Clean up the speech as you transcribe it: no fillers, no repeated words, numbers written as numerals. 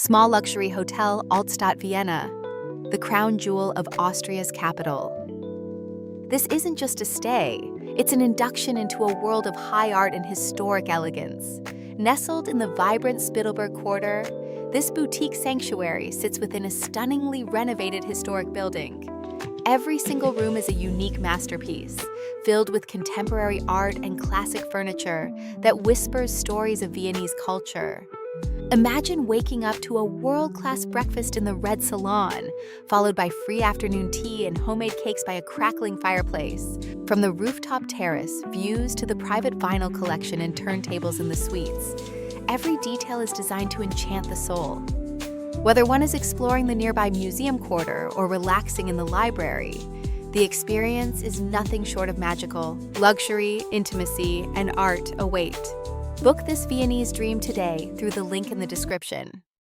Small luxury hotel Altstadt Vienna, the crown jewel of Austria's capital. This isn't just a stay, it's an induction into a world of high art and historic elegance. Nestled in the vibrant Spittelberg quarter, this boutique sanctuary sits within a stunningly renovated historic building. Every single room is a unique masterpiece, filled with contemporary art and classic furniture that whispers stories of Viennese culture. Imagine waking up to a world-class breakfast in the Red Salon, followed by free afternoon tea and homemade cakes by a crackling fireplace. From the rooftop terrace, views to the private vinyl collection and turntables in the suites, every detail is designed to enchant the soul. Whether one is exploring the nearby museum quarter or relaxing in the library, the experience is nothing short of magical. Luxury, intimacy, and art await. Book this Viennese dream today through the link in the description.